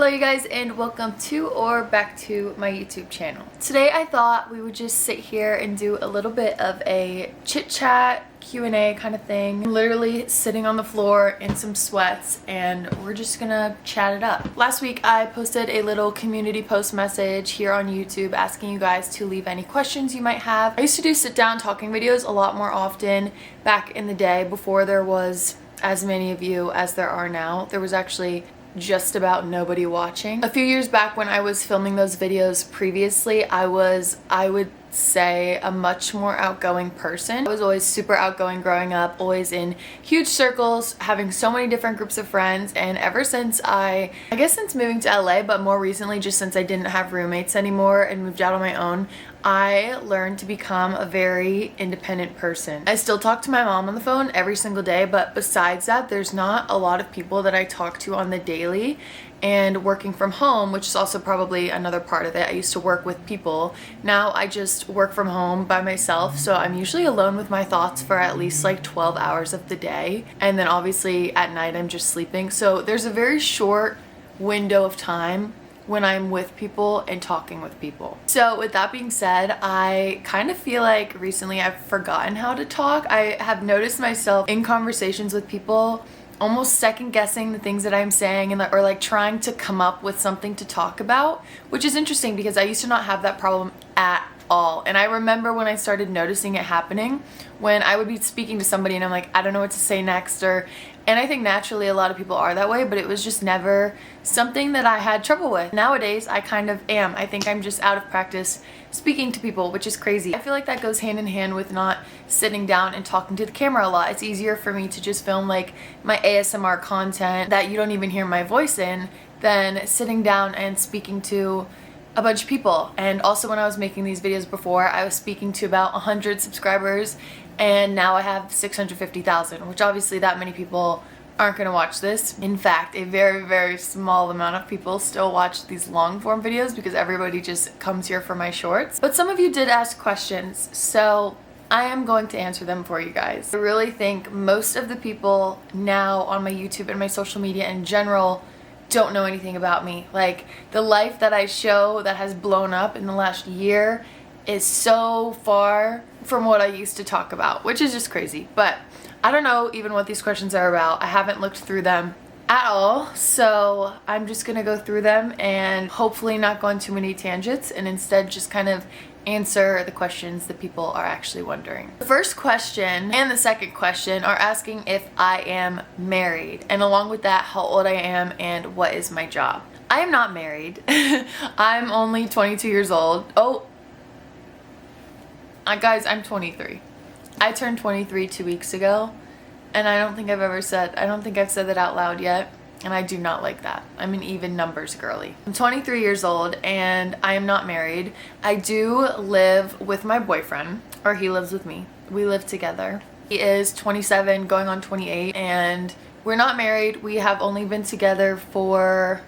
Hello you guys, and welcome to or back to my YouTube channel. Today I thought we would just sit here and do a little bit of a chit chat Q&A kind of thing. I'm literally sitting on the floor in some sweats and we're just gonna chat it up. Last week I posted a little community post message here on YouTube asking you guys to leave any questions you might have. I used to do sit down talking videos a lot more often back in the day before there was as many of you as there are now. There was actually just about nobody watching. A few years back when I was filming those videos previously, I would say a much more outgoing person. I was always super outgoing growing up, always in huge circles, having so many different groups of friends, and ever since I guess since moving to LA, but more recently just since I didn't have roommates anymore and moved out on my own, I learned to become a very independent person. I still talk to my mom on the phone every single day, but besides that, there's not a lot of people that I talk to on the daily. And working from home, which is also probably another part of it, I used to work with people. Now I just work from home by myself, so I'm usually alone with my thoughts for at least like 12 hours of the day. And then obviously at night I'm just sleeping. So there's a very short window of time when I'm with people and talking with people. So with that being said, I kind of feel like recently I've forgotten how to talk. I have noticed myself in conversations with people almost second guessing the things that I'm saying or like trying to come up with something to talk about, which is interesting because I used to not have that problem at all. And I remember when I started noticing it happening, when I would be speaking to somebody and I'm like, I don't know what to say next, and I think naturally a lot of people are that way, but it was just never something that I had trouble with. Nowadays, I kind of am. I think I'm just out of practice speaking to people, which is crazy. I feel like that goes hand in hand with not sitting down and talking to the camera a lot. It's easier for me to just film like my ASMR content that you don't even hear my voice in than sitting down and speaking to a bunch of people. And also when I was making these videos before, I was speaking to about 100 subscribers, and now I have 650,000, which obviously that many people aren't going to watch this. In fact, a very, very small amount of people still watch these long form videos because everybody just comes here for my shorts. But some of you did ask questions, so I am going to answer them for you guys. I really think most of the people now on my YouTube and my social media in general don't know anything about me. Like, the life that I show that has blown up in the last year is so far from what I used to talk about, which is just crazy. But I don't know even what these questions are about. I haven't looked through them at all, so I'm just gonna go through them and hopefully not go on too many tangents and instead just kind of answer the questions that people are actually wondering. The first question and the second question are asking if I am married, and along with that, how old I am and what is my job. I am not married. I'm only 22 years old. Guys, I'm 23. I turned 23 2 weeks ago, and I don't think I've said that out loud yet, and I do not like that. I'm an even numbers girly. I'm 23 years old and I am not married. I do live with my boyfriend, or he lives with me. We live together. He is 27 going on 28, and we're not married. We have only been together for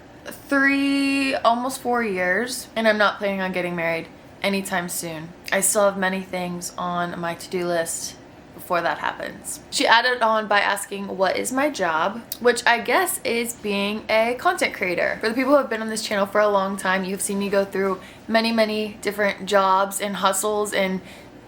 almost 4 years, and I'm not planning on getting married anytime soon. I still have many things on my to-do list before that happens. She added on by asking what is my job, which I guess is being a content creator. For the people who have been on this channel for a long time, you've seen me go through many different jobs and hustles and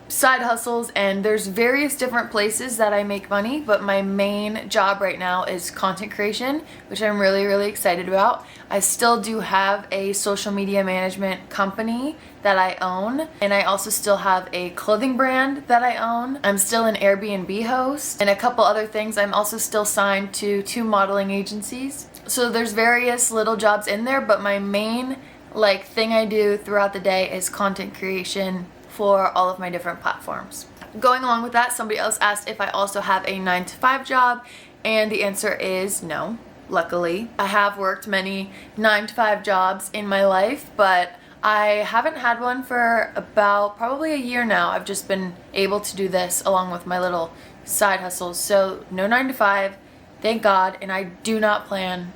side hustles, and there's various different places that I make money, but my main job right now is content creation, which I'm really excited about. I still do have a social media management company that I own, and I also still have a clothing brand that I own. I'm still an Airbnb host and a couple other things. I'm also still signed to 2 modeling agencies. So there's various little jobs in there, but my main thing I do throughout the day is content creation for all of my different platforms. Going along with that, somebody else asked if I also have a 9-to-5 job, and the answer is no. Luckily, I have worked many 9-to-5 jobs in my life, but I haven't had one for about probably a year now. I've just been able to do this along with my little side hustles. So no 9-to-5, thank God, and I do not plan,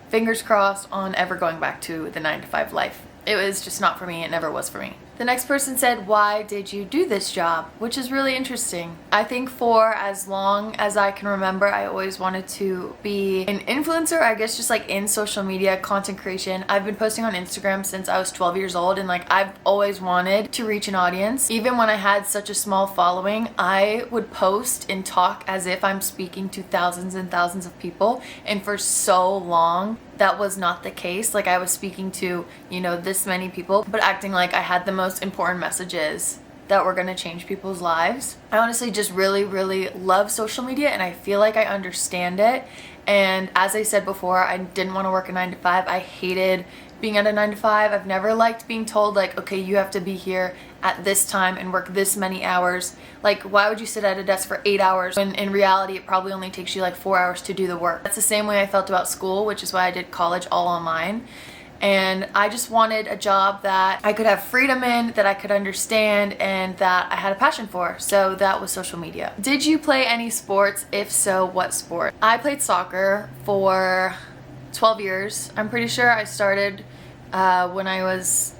fingers crossed, on ever going back to the 9-to-5 life it was just not for me. It never was for me. The next person said, why did you do this job? Which is really interesting. I think for as long as I can remember, I always wanted to be an influencer, I guess just like in social media, content creation. I've been posting on Instagram since I was 12 years old, and like I've always wanted to reach an audience. Even when I had such a small following, I would post and talk as if I'm speaking to thousands and thousands of people, and for so long that was not the case. Like I was speaking to, you know, this many people, but acting like I had the most important messages that were gonna change people's lives. I honestly just really, really love social media, and I feel like I understand it. And as I said before, I didn't want to work a 9 to 5. I hated being at a 9 to 5. I've never liked being told like, okay, you have to be here at this time and work this many hours. Like, why would you sit at a desk for 8 hours when in reality it probably only takes you like 4 hours to do the work? That's the same way I felt about school, which is why I did college all online. And I just wanted a job that I could have freedom in, that I could understand, and that I had a passion for. So that was social media. Did you play any sports? If so, what sport? I played soccer for 12 years. I'm pretty sure I started when I was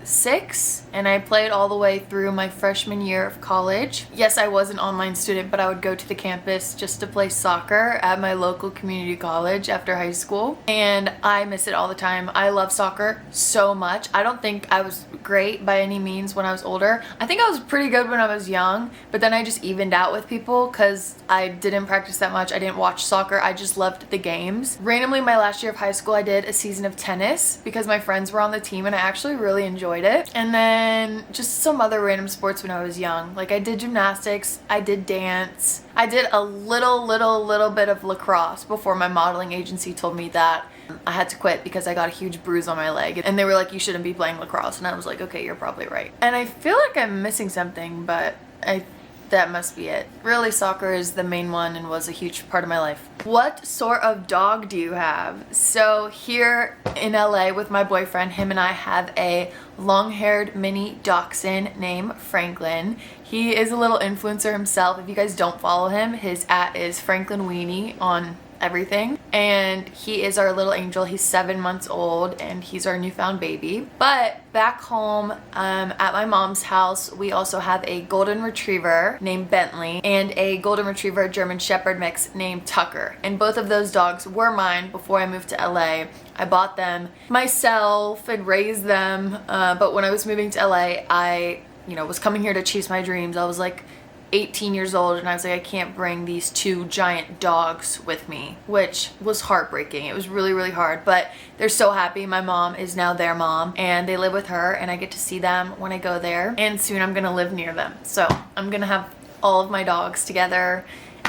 6, and I played all the way through my freshman year of college. Yes, I was an online student, but I would go to the campus just to play soccer at my local community college after high school, and I miss it all the time. I love soccer so much. I don't think I was great by any means when I was older. I think I was pretty good when I was young, but then I just evened out with people because I didn't practice that much. I didn't watch soccer. I just loved the games. Randomly, my last year of high school, I did a season of tennis because my friends were on the team, and I actually really enjoyed it. And then just some other random sports when I was young. Like I did gymnastics, I did dance, I did a little bit of lacrosse before my modeling agency told me that I had to quit because I got a huge bruise on my leg, and they were like, you shouldn't be playing lacrosse, and I was like, okay, you're probably right. And I feel like I'm missing something, but that must be it. Really, soccer is the main one and was a huge part of my life. What sort of dog do you have? So here in LA with my boyfriend, him and I have a long-haired mini dachshund named Franklin. He is a little influencer himself. If you guys don't follow him, his @ is Franklin Weenie on everything, and he is our little angel. He's 7 months old, and he's our newfound baby. But back home at my mom's house, we also have a golden retriever named Bentley and a golden retriever German shepherd mix named Tucker, and both of those dogs were mine before I moved to LA. I bought them myself and raised them, but when I was moving to LA, I was coming here to chase my dreams. I was like 18 years old, and I was like, I can't bring these 2 giant dogs with me, which was heartbreaking. It was really, really hard, but they're so happy. My mom is now their mom, and they live with her, and I get to see them when I go there, and soon I'm gonna live near them. So I'm gonna have all of my dogs together,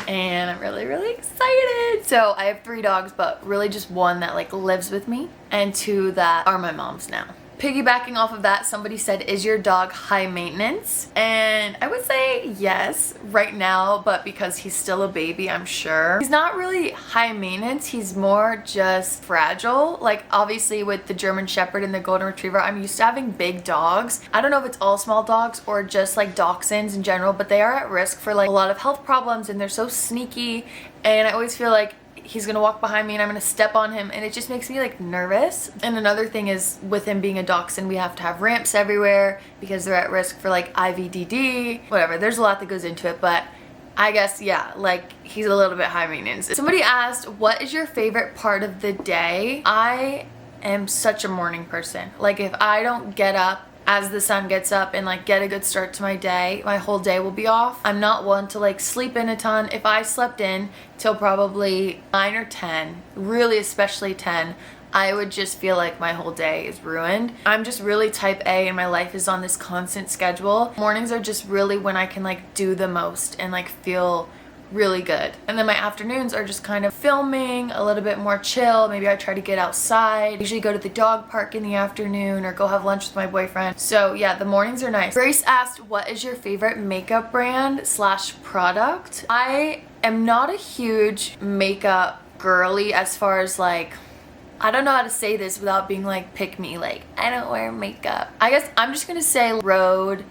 and I'm really, really excited. So I have 3 dogs, but really just 1 that like lives with me, and 2 that are my mom's now. Piggybacking off of that, somebody said, is your dog high maintenance? And I would say yes right now, but because he's still a baby, I'm sure. He's not really high maintenance, he's more just fragile. Like obviously with the German Shepherd and the Golden Retriever, I'm used to having big dogs. I don't know if it's all small dogs or just like dachshunds in general, but they are at risk for like a lot of health problems, and they're so sneaky, and I always feel like he's gonna walk behind me and I'm gonna step on him, and it just makes me like nervous. And another thing is, with him being a dachshund, we have to have ramps everywhere because they're at risk for like IVDD, whatever. There's a lot that goes into it, but I guess, yeah, like he's a little bit high maintenance. Somebody asked, what is your favorite part of the day? I am such a morning person. Like if I don't get up as the sun gets up and like get a good start to my day, my whole day will be off. I'm not one to like sleep in a ton. If I slept in till probably 9 or 10, really especially 10, I would just feel like my whole day is ruined. I'm just really type A, and my life is on this constant schedule. Mornings are just really when I can like do the most and like feel really good. And then my afternoons are just kind of filming, a little bit more chill. Maybe I try to get outside, usually go to the dog park in the afternoon or go have lunch with my boyfriend. So yeah, the mornings are nice. Grace asked, what is your favorite makeup brand / product? I am not a huge makeup girly as far as like, I don't know how to say this without being like pick me, like I don't wear makeup. I guess I'm just gonna say Rhode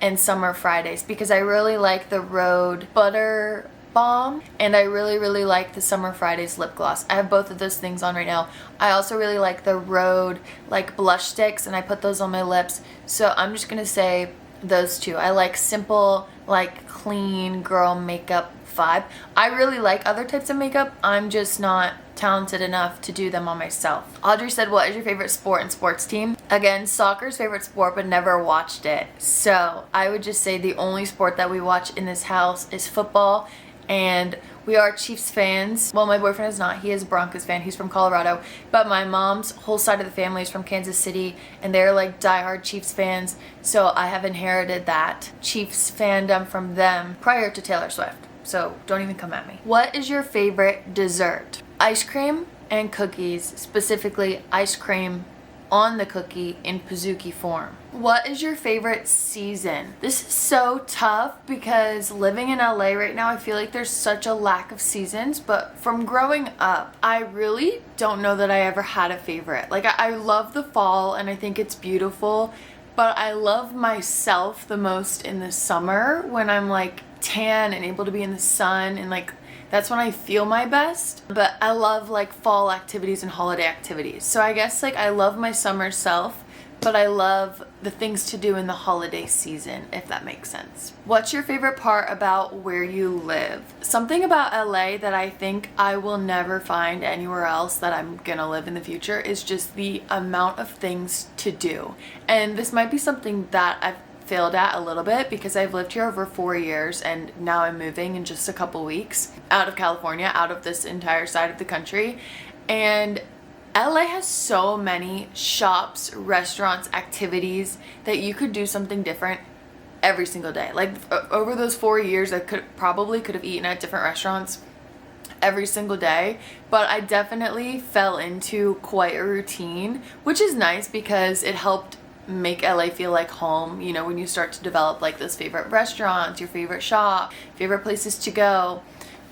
and Summer Fridays because I really like the Rhode butter balm, and I really like the Summer Fridays lip gloss. I have both of those things on right now. I also really like the Rhode like blush sticks, and I put those on my lips. So I'm just gonna say those two. I like simple, like clean girl makeup vibe. I really like other types of makeup. I'm just not talented enough to do them on myself. Audrey said, what is your favorite sport and sports team? Again, soccer's favorite sport, but never watched it. So I would just say the only sport that we watch in this house is football, and we are Chiefs fans. Well, my boyfriend is not. He is a Broncos fan. He's from Colorado. But my mom's whole side of the family is from Kansas City, and they're like diehard Chiefs fans. So I have inherited that Chiefs fandom from them prior to Taylor Swift. So don't even come at me. What is your favorite dessert? Ice cream and cookies, specifically ice cream on the cookie in Pizookie form. What is your favorite season? This is so tough because living in LA right now, I feel like there's such a lack of seasons, but from growing up, I really don't know that I ever had a favorite. Like I love the fall and I think it's beautiful, but I love myself the most in the summer when I'm like tan and able to be in the sun, and like that's when I feel my best. But I love like fall activities and holiday activities. So I guess like I love my summer self, but I love the things to do in the holiday season, if that makes sense. What's your favorite part about where you live? Something about LA that I think I will never find anywhere else that I'm gonna live in the future is just the amount of things to do. And this might be something that I've failed at a little bit because I've lived here over 4 years, and now I'm moving in just a couple weeks out of California, out of this entire side of the country. And LA has so many shops, restaurants, activities that you could do something different every single day. Like over those 4 years, I could have eaten at different restaurants every single day, but I definitely fell into quite a routine, which is nice because it helped make LA feel like home, you know, when you start to develop like those favorite restaurants, your favorite shop, favorite places to go.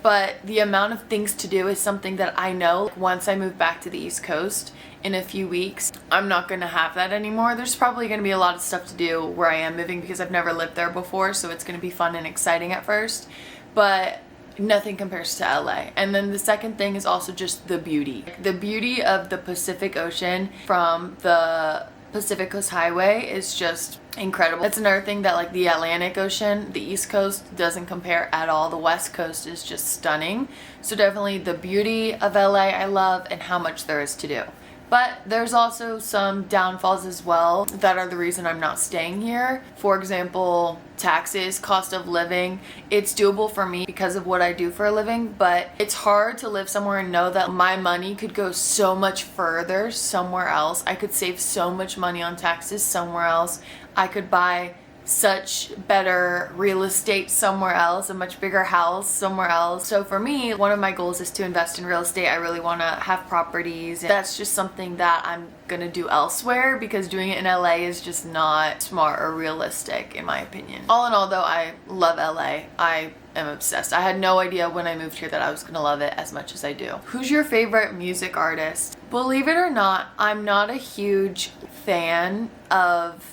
But the amount of things to do is something that I know once I move back to the East Coast in a few weeks, I'm not gonna have that anymore. There's probably gonna be a lot of stuff to do where I am moving because I've never lived there before, so it's gonna be fun and exciting at first, but nothing compares to LA. And then the second thing is also just the beauty. The beauty of the Pacific Ocean from the Pacific Coast Highway is just incredible. That's another thing that like the Atlantic Ocean, the East Coast doesn't compare at all. The West Coast is just stunning. So definitely the beauty of LA I love, and how much there is to do. But there's also some downfalls as well that are the reason I'm not staying here. For example, taxes, cost of living. It's doable for me because of what I do for a living, but it's hard to live somewhere and know that my money could go so much further somewhere else. I could save so much money on taxes somewhere else. I could buy such better real estate somewhere else, a much bigger house somewhere else. So for me, one of my goals is to invest in real estate. I really want to have properties. That's just something that I'm gonna do elsewhere because doing it in LA is just not smart or realistic in my opinion. All in all though, I love LA. I am obsessed. I had no idea when I moved here that I was gonna love it as much as I do. Who's your favorite music artist? Believe it or not, I'm not a huge fan of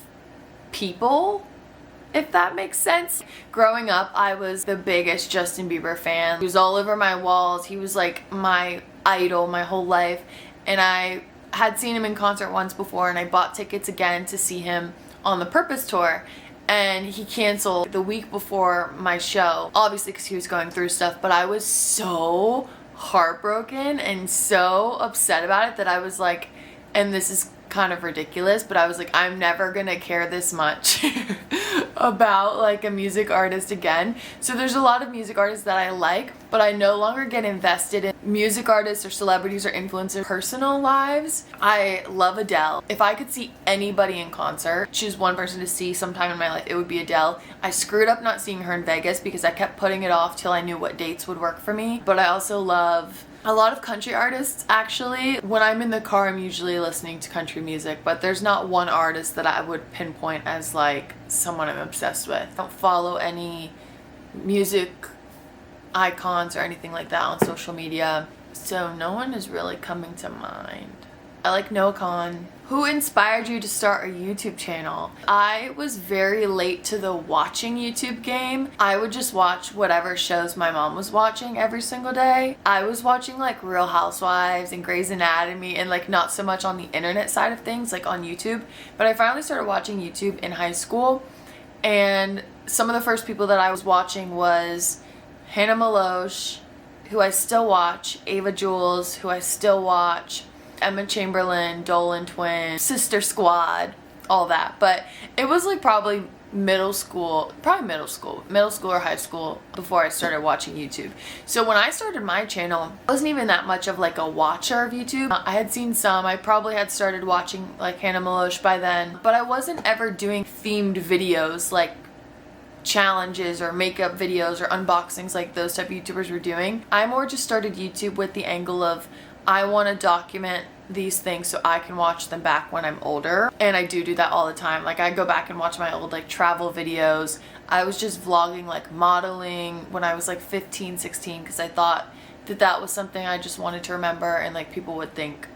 people, if that makes sense. Growing up, I was the biggest Justin Bieber fan. He was all over my walls. He was like my idol my whole life. And I had seen him in concert once before, and I bought tickets again to see him on the Purpose tour. And he canceled the week before my show, obviously because he was going through stuff, but I was so heartbroken and so upset about it that I was like, and this is kind of ridiculous, but I was like, I'm never gonna care this much about like a music artist again. So there's a lot of music artists that I like, but I no longer get invested in music artists or celebrities or influencers' personal lives. I love Adele. If I could see anybody in concert, choose one person to see sometime in my life, it would be Adele. I screwed up not seeing her in Vegas because I kept putting it off till I knew what dates would work for me. But I also love a lot of country artists, actually. When I'm in the car, I'm usually listening to country music, but there's not one artist that I would pinpoint as like someone I'm obsessed with. I don't follow any music icons or anything like that on social media, so no one is really coming to mind. I like Noah Khan. Who inspired you to start a YouTube channel? I was very late to the watching YouTube game. I would just watch whatever shows my mom was watching every single day. I was watching like Real Housewives and Grey's Anatomy and like not so much on the internet side of things, like on YouTube. But I finally started watching YouTube in high school, and some of the first people that I was watching was Hannah Maloche, who I still watch, Ava Jules, who I still watch, Emma Chamberlain, Dolan Twins, Sister Squad, all that. But it was like probably middle school or high school before I started watching YouTube. So when I started my channel, I wasn't even that much of like a watcher of YouTube. I had seen some. I probably had started watching like Hannah Maloche by then, but I wasn't ever doing themed videos like challenges or makeup videos or unboxings like those type of YouTubers were doing. I more just started YouTube with the angle of I want to document these things so I can watch them back when I'm older. And I do that all the time. Like I go back and watch my old like travel videos. I was just vlogging like modeling when I was like 15, 16 because I thought that that was something I just wanted to remember and like people would think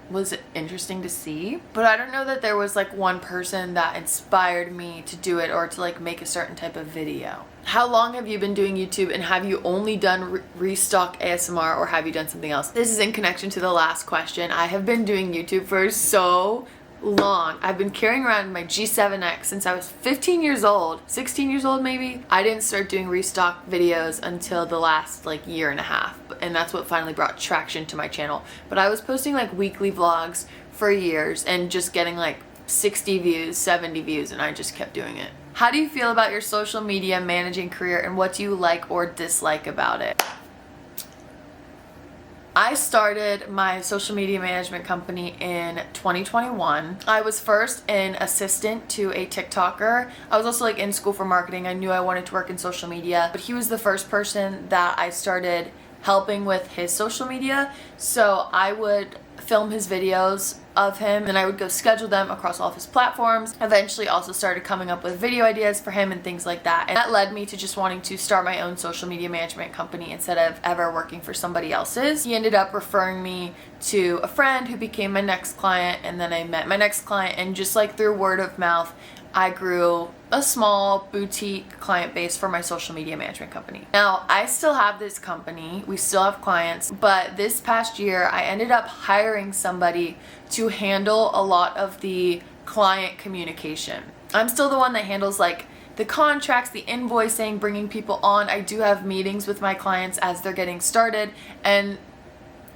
was interesting to see. But I don't know that there was like one person that inspired me to do it or to like make a certain type of video. How long have you been doing YouTube, and have you only done Restock ASMR or have you done something else? This is in connection to the last question. I have been doing YouTube for so long. I've been carrying around my G7X since I was 15 years old, 16 years old maybe. I didn't start doing Restock videos until the last like year and a half, and that's what finally brought traction to my channel. But I was posting like weekly vlogs for years and just getting like 60 views, 70 views, and I just kept doing it. How do you feel about your social media managing career, and what do you like or dislike about it? I started my social media management company in 2021. I was first an assistant to a TikToker. I was also like in school for marketing. I knew I wanted to work in social media, but he was the first person that I started helping with his social media. So I would film his videos of him, and I would go schedule them across all of his platforms. Eventually also started coming up with video ideas for him and things like that, and that led me to just wanting to start my own social media management company instead of ever working for somebody else's. He ended up referring me to a friend who became my next client, and then I met my next client, and just like through word of mouth I grew a small boutique client base for my social media management company. Now, I still have this company, we still have clients, but this past year I ended up hiring somebody to handle a lot of the client communication. I'm still the one that handles like the contracts, the invoicing, bringing people on. I do have meetings with my clients as they're getting started, and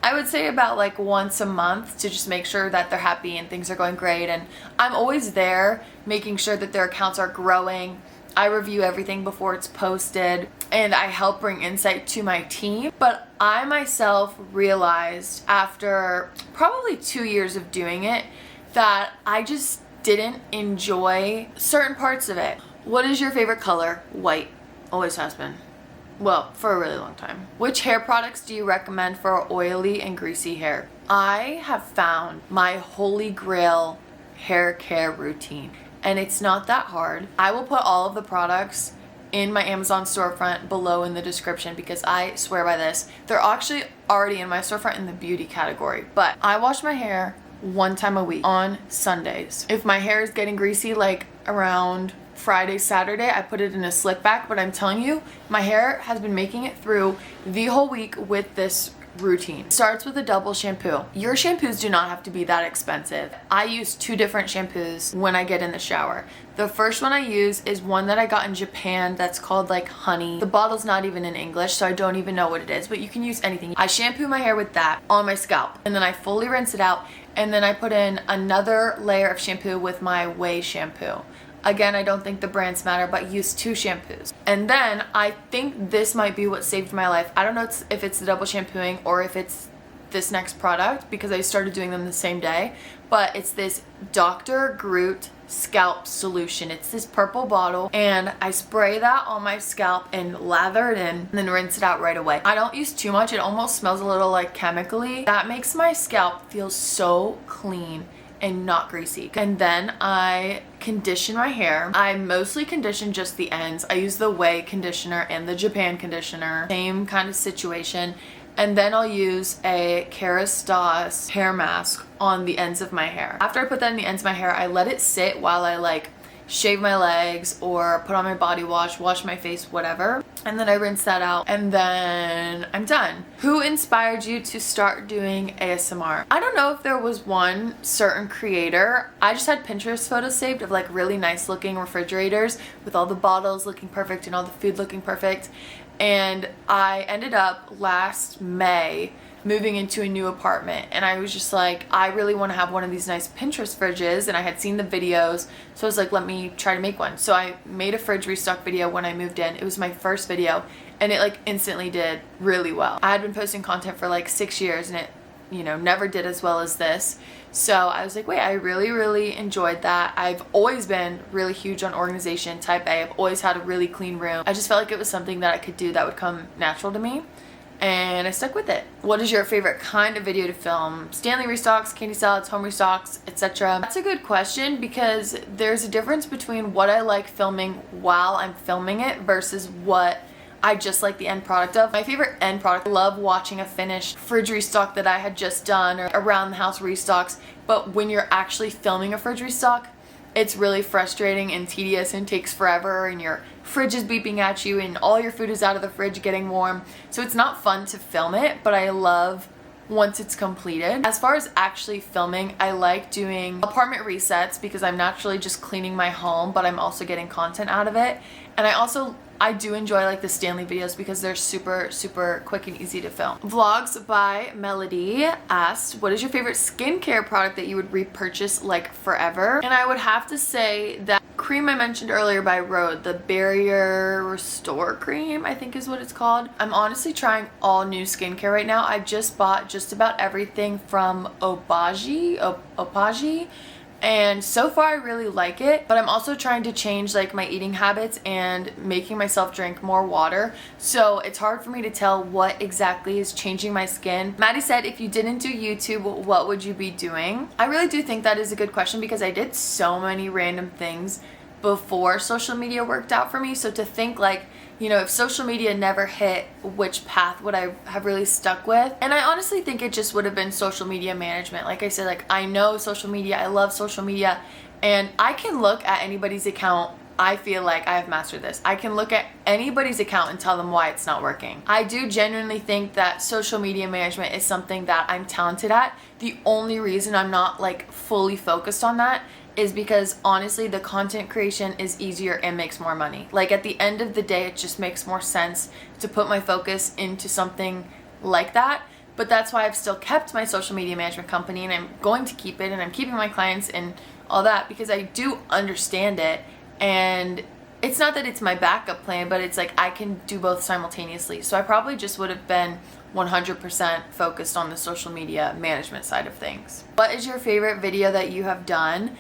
I would say about like once a month to just make sure that they're happy and things are going great. And I'm always there making sure that their accounts are growing. I review everything before it's posted, and I help bring insight to my team. But I myself realized after probably 2 years of doing it that I just didn't enjoy certain parts of it. What is your favorite color? White. Always has been. Well, for a really long time. Which hair products do you recommend for oily and greasy hair? I have found my holy grail hair care routine, and it's not that hard. I will put all of the products in my Amazon storefront below in the description because I swear by this. They're actually already in my storefront in the beauty category, but I wash my hair one time a week on Sundays. If my hair is getting greasy like around Friday, Saturday, I put it in a slick back, but I'm telling you, my hair has been making it through the whole week with this routine. It starts with a double shampoo. Your shampoos do not have to be that expensive. I use 2 different shampoos when I get in the shower. The first one I use is one that I got in Japan that's called like honey. The bottle's not even in English, so I don't even know what it is, but you can use anything. I shampoo my hair with that on my scalp, and then I fully rinse it out, and then I put in another layer of shampoo with my Way shampoo. Again, I don't think the brands matter, but use 2 shampoos. And then I think this might be what saved my life. I don't know if it's the double shampooing or if it's this next product because I started doing them the same day, but it's this Dr. Groot scalp solution. It's this purple bottle, and I spray that on my scalp and lather it in and then rinse it out right away. I don't use too much. It almost smells a little like chemically. That makes my scalp feel so clean and not greasy. And then I condition my hair. I mostly condition just the ends. I use the Way conditioner and the Japan conditioner. Same kind of situation. and then I'll use a Kerastase hair mask on the ends of my hair. After I put that in the ends of my hair, I let it sit while I like shave my legs or put on my body wash, wash my face, whatever. And then I rinse that out and then I'm done. Who inspired you to start doing ASMR? I don't know if there was one certain creator. I just had Pinterest photos saved of like really nice looking refrigerators with all the bottles looking perfect and all the food looking perfect. And I ended up last May moving into a new apartment, and I was just like, I really want to have one of these nice Pinterest fridges, and I had seen the videos, so I was like, let me try to make one. So I made a fridge restock video when I moved in. It was my first video and it like instantly did really well. I had been posting content for like 6 years and it, you know, never did as well as this. So I was like, wait, I really enjoyed that. I've always been really huge on organization, type A. I've always had a really clean room. I just felt like it was something that I could do that would come natural to me, and I stuck with it. What is your favorite kind of video to film? Stanley restocks, candy salads, home restocks, etc. That's a good question because there's a difference between what I like filming while I'm filming it versus what I just like the end product of. My favorite end product, I love watching a finished fridge restock that I had just done or around the house restocks, but when you're actually filming a fridge restock, it's really frustrating and tedious and takes forever, and your fridge is beeping at you and all your food is out of the fridge getting warm. So it's not fun to film it, but I love once it's completed. As far as actually filming, I like doing apartment resets because I'm naturally just cleaning my home, but I'm also getting content out of it. And I do enjoy like the Stanley videos because they're super quick and easy to film. Vlogs by Melody asked, what is your favorite skincare product that you would repurchase like forever? And I would have to say that cream I mentioned earlier by Rhode, the Barrier Restore Cream, I think is what it's called. I'm honestly trying all new skincare right now. I just bought just about everything from Opage, and so far I really like it, but I'm also trying to change like my eating habits and making myself drink more water, so it's hard for me to tell what exactly is changing my skin. Maddie said, if you didn't do YouTube, what would you be doing? I really do think that is a good question because I did so many random things before social media worked out for me. So to think like, you know, if social media never hit, which path would I have really stuck with? And I honestly think it just would have been social media management. Like I said, like I know social media, I love social media, and I can look at anybody's account. I feel like I have mastered this. I can look at anybody's account and tell them why it's not working. I do genuinely think that social media management is something that I'm talented at. The only reason I'm not like fully focused on that is because honestly the content creation is easier and makes more money. Like at the end of the day, it just makes more sense to put my focus into something like that. But that's why I've still kept my social media management company, and I'm going to keep it, and I'm keeping my clients and all that because I do understand it. And it's not that it's my backup plan, but it's like I can do both simultaneously. So I probably just would have been 100% focused on the social media management side of things. What is your favorite video that you have done?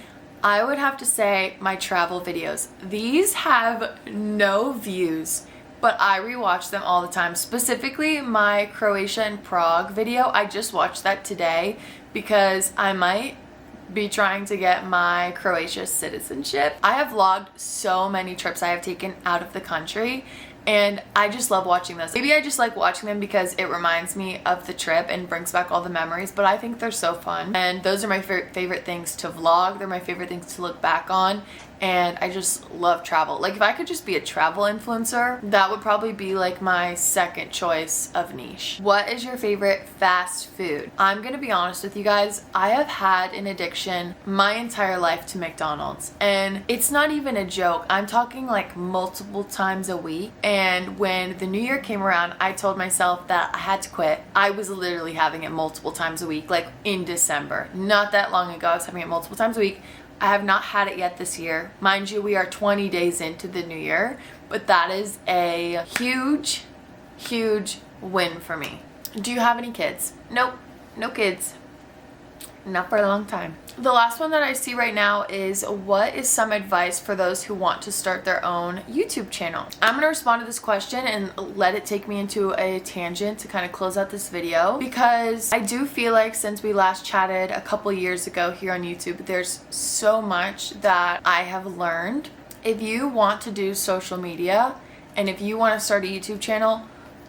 I would have to say my travel videos. These have no views, but I rewatch them all the time. Specifically my Croatia and Prague video. I just watched that today because I might be trying to get my Croatia citizenship. I have vlogged so many trips I have taken out of the country, and I just love watching those. Maybe I just like watching them because it reminds me of the trip and brings back all the memories, but I think they're so fun. And those are my favorite things to vlog. They're my favorite things to look back on. And I just love travel. Like if I could just be a travel influencer, that would probably be like my second choice of niche. What is your favorite fast food? I'm gonna be honest with you guys. I have had an addiction my entire life to McDonald's, and it's not even a joke. I'm talking like multiple times a week. And when the new year came around, I told myself that I had to quit. I was literally having it multiple times a week, like in December. Not that long ago, I was having it multiple times a week. I have not had it yet this year. Mind you, we are 20 days into the new year, but that is a huge win for me. Do you have any kids? Nope, no kids. Not for a long time. The last one that I see right now is, what is some advice for those who want to start their own YouTube channel? I'm gonna respond to this question and let it take me into a tangent to kind of close out this video, because I do feel like since we last chatted a couple years ago here on YouTube, there's so much that I have learned. If you want to do social media and if you want to start a YouTube channel,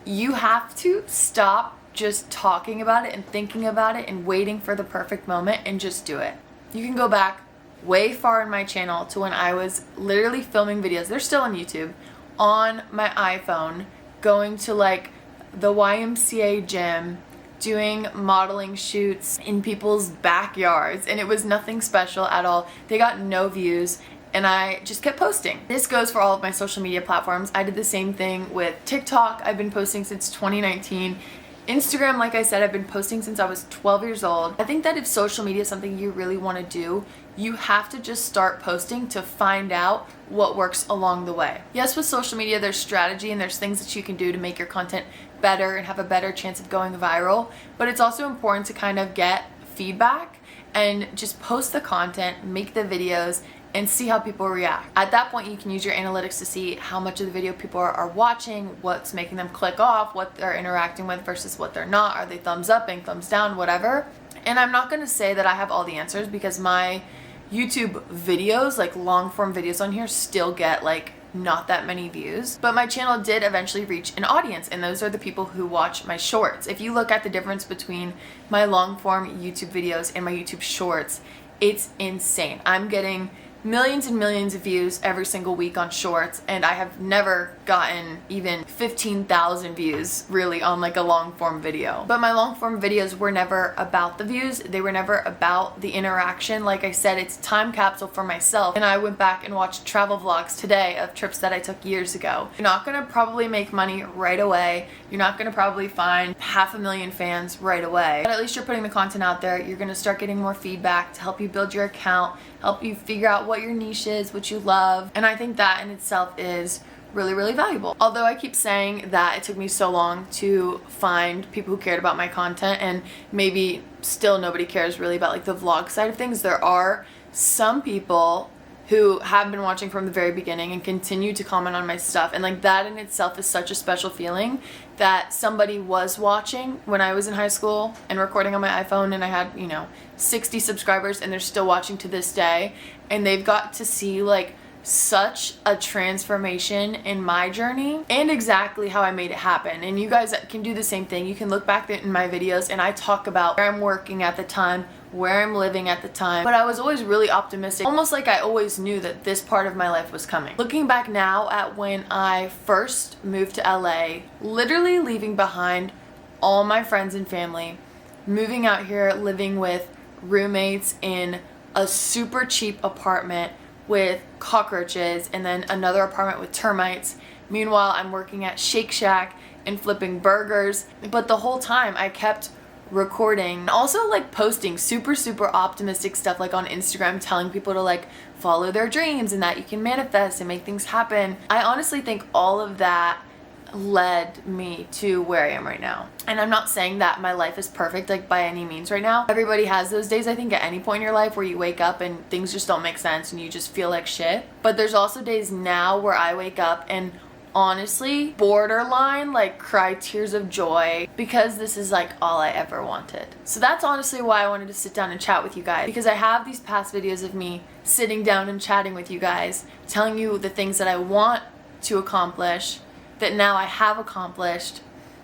you have to stop just talking about it and thinking about it and waiting for the perfect moment and just do it. You can go back way far in my channel to when I was literally filming videos, they're still on YouTube, on my iPhone, going to like the YMCA gym, doing modeling shoots in people's backyards, and it was nothing special at all. They got no views, and I just kept posting. This goes for all of my social media platforms. I did the same thing with TikTok. I've been posting since 2019. Instagram, like I said, I've been posting since I was 12 years old. I think that if social media is something you really want to do, you have to just start posting to find out what works along the way. Yes, with social media, there's strategy and there's things that you can do to make your content better and have a better chance of going viral, but it's also important to kind of get feedback and just post the content, make the videos, and see how people react. At that point, you can use your analytics to see how much of the video people are watching, what's making them click off, what they're interacting with versus what they're not. Are they thumbs upping, thumbs down, whatever? And I'm not gonna say that I have all the answers because my YouTube videos, like long form videos on here, still get like not that many views, but my channel did eventually reach an audience, and those are the people who watch my shorts. If you look at the difference between my long form YouTube videos and my YouTube shorts, it's insane. I'm getting millions and millions of views every single week on shorts, and I have never gotten even 15,000 views really on like a long form video. But my long form videos were never about the views. They were never about the interaction. Like I said, it's a time capsule for myself, and I went back and watched travel vlogs today of trips that I took years ago. You're not gonna probably make money right away. You're not gonna probably find 500,000 fans right away, but at least you're putting the content out there. You're gonna start getting more feedback to help you build your account, help you figure out what your niche is, what you love, and I think that in itself is really, really valuable. Although I keep saying that it took me so long to find people who cared about my content, and maybe still nobody cares really about like the vlog side of things, there are some people who have been watching from the very beginning and continue to comment on my stuff, and like that in itself is such a special feeling that somebody was watching when I was in high school and recording on my iPhone, and I had, 60 subscribers, and they're still watching to this day, and they've got to see like such a transformation in my journey and exactly how I made it happen. And you guys can do the same thing. You can look back in my videos and I talk about where I'm working at the time, where I'm living at the time, but I was always really optimistic, almost like I always knew that this part of my life was coming. Looking back now at when I first moved to LA, literally leaving behind all my friends and family, moving out here, living with roommates in a super cheap apartment with cockroaches, and then another apartment with termites. Meanwhile, I'm working at Shake Shack and flipping burgers, but the whole time I kept recording and also like posting super optimistic stuff like on Instagram, telling people to like follow their dreams and that you can manifest and make things happen. I honestly think all of that led me to where I am right now. And I'm not saying that my life is perfect like by any means right now. Everybody has those days, I think, at any point in your life where you wake up and things just don't make sense and you just feel like shit. But there's also days now where I wake up and honestly borderline like cry tears of joy because this is like all I ever wanted. So that's honestly why I wanted to sit down and chat with you guys, because I have these past videos of me sitting down and chatting with you guys, telling you the things that I want to accomplish that now I have accomplished,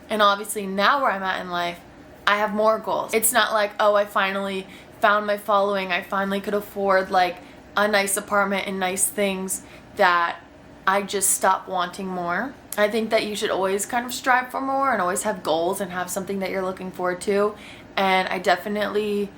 and obviously now where I'm at in life, I have more goals. It's not like, oh, I finally found my following, I finally could afford like a nice apartment and nice things, that I just stop wanting more. I think that you should always kind of strive for more and always have goals and have something that you're looking forward to, and I definitely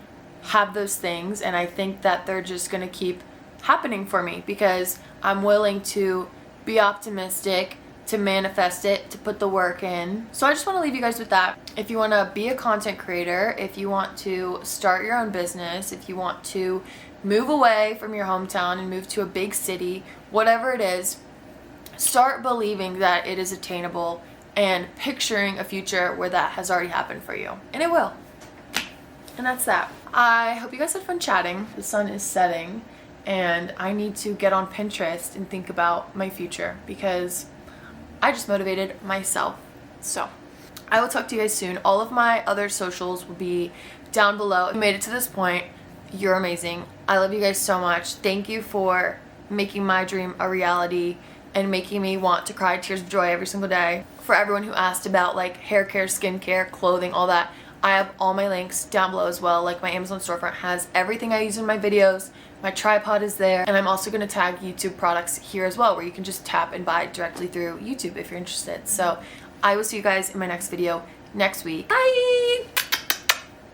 have those things, and I think that they're just gonna keep happening for me because I'm willing to be optimistic, to manifest it, to put the work in. So I just want to leave you guys with that. If you want to be a content creator, if you want to start your own business, if you want to move away from your hometown and move to a big city, whatever it is, start believing that it is attainable and picturing a future where that has already happened for you. And it will. And that's that. I hope you guys had fun chatting. The sun is setting and I need to get on Pinterest and think about my future because I just motivated myself. So I will talk to you guys soon. All of my other socials will be down below. If you made it to this point, you're amazing. I love you guys so much. Thank you for making my dream a reality. and making me want to cry tears of joy every single day. For everyone who asked about like hair care, skincare, clothing, all that, I have all my links down below as well. Like my Amazon storefront has everything I use in my videos. My tripod is there, and I'm also going to tag YouTube products here as well, where you can just tap and buy directly through YouTube if you're interested. So I will see you guys in my next video next week. Bye!